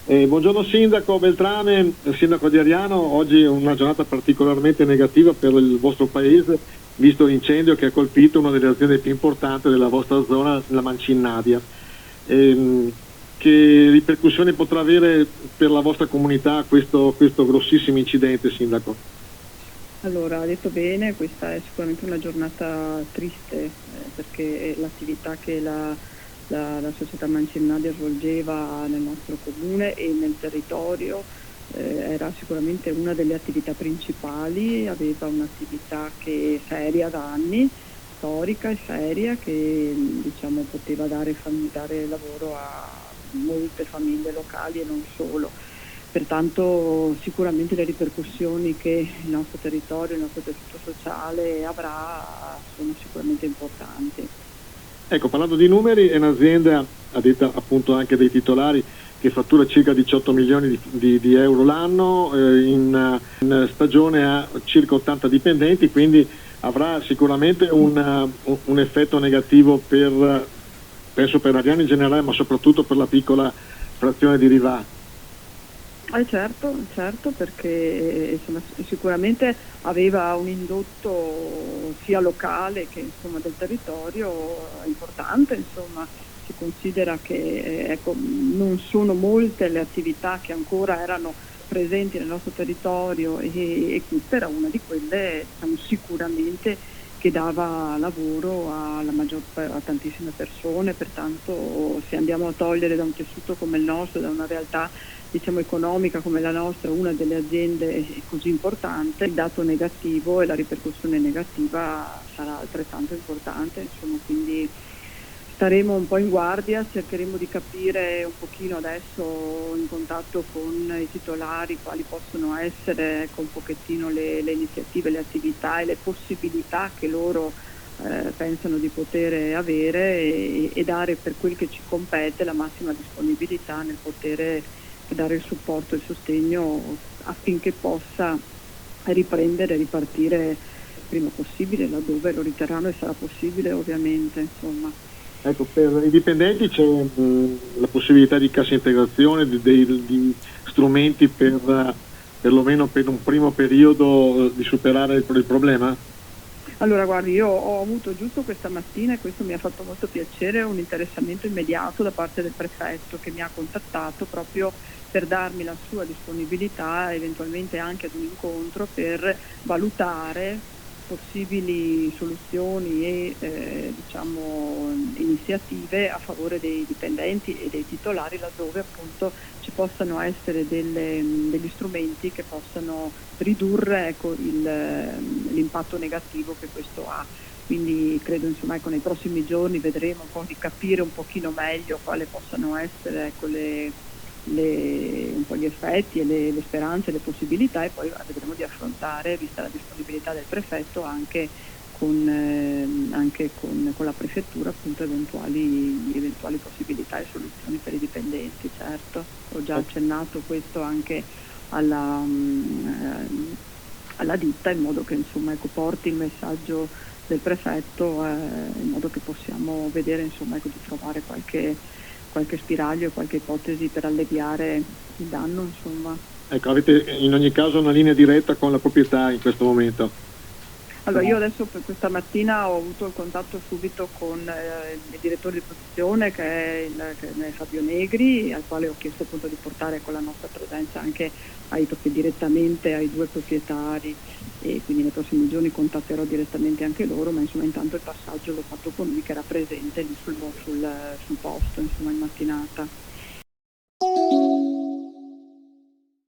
Buongiorno Sindaco Beltrame, Sindaco di Ariano. Oggi è una giornata particolarmente negativa per il vostro paese, visto l'incendio che ha colpito una delle aziende più importanti della vostra zona, la Mancinnadia. Che ripercussioni potrà avere per la vostra comunità questo grossissimo incidente, Sindaco? Allora, ha detto bene, questa è sicuramente una giornata triste, perché l'attività che la società Mancinnadia svolgeva nel nostro comune e nel territorio era sicuramente una delle attività principali, aveva un'attività che seria da anni, storica e seria, che diciamo poteva dare lavoro a molte famiglie locali e non solo. Pertanto sicuramente le ripercussioni che il nostro territorio, il nostro tessuto sociale avrà sono sicuramente importanti. Ecco, parlando di numeri, è un'azienda, a detta appunto anche dei titolari, che fattura circa 18 milioni di euro l'anno, in stagione ha circa 80 dipendenti, quindi avrà sicuramente un effetto negativo penso per Ariano in generale, ma soprattutto per la piccola frazione di Rivà. Certo, perché insomma, sicuramente aveva un indotto sia locale che insomma, del territorio importante, insomma. Si considera che ecco, non sono molte le attività che ancora erano presenti nel nostro territorio e questa era una di quelle, diciamo, sicuramente che dava lavoro a tantissime persone. Pertanto se andiamo a togliere da un tessuto come il nostro, da una realtà diciamo economica come la nostra, una delle aziende così importante, il dato negativo e la ripercussione negativa sarà altrettanto importante, insomma, quindi staremo un po' in guardia, cercheremo di capire un pochino adesso in contatto con i titolari quali possono essere un pochettino le iniziative, le attività e le possibilità che loro pensano di poter avere e dare per quel che ci compete la massima disponibilità nel poter dare il supporto e il sostegno affinché possa riprendere e ripartire il prima possibile laddove lo riterranno e sarà possibile, ovviamente, insomma. Ecco, per i dipendenti c'è la possibilità di cassa integrazione, di strumenti perlomeno per un primo periodo di superare il problema? Allora guardi, io ho avuto giusto questa mattina, e questo mi ha fatto molto piacere, un interessamento immediato da parte del prefetto che mi ha contattato proprio per darmi la sua disponibilità, eventualmente anche ad un incontro per valutare possibili soluzioni e diciamo, iniziative a favore dei dipendenti e dei titolari laddove appunto ci possano essere degli strumenti che possano ridurre ecco, l'impatto negativo che questo ha. Quindi credo insomma ecco, nei prossimi giorni vedremo un po' di capire un pochino meglio quali possano essere ecco, un po' gli effetti e le speranze, le possibilità, e poi vedremo di affrontare, vista la disponibilità del prefetto, anche con la prefettura appunto eventuali possibilità e soluzioni per i dipendenti. Certo, ho già accennato questo anche alla ditta, in modo che insomma ecco, porti il messaggio del prefetto in modo che possiamo vedere insomma ecco, di trovare qualche spiraglio, qualche ipotesi per alleviare il danno, insomma. Ecco, avete in ogni caso una linea diretta con la proprietà in questo momento? Allora io adesso per questa mattina ho avuto il contatto subito con il direttore di produzione che è Fabio Negri, al quale ho chiesto appunto di portare con la nostra presenza anche direttamente ai due proprietari, e quindi nei prossimi giorni contatterò direttamente anche loro, ma insomma intanto il passaggio l'ho fatto con lui che era presente lì sul posto insomma in mattinata.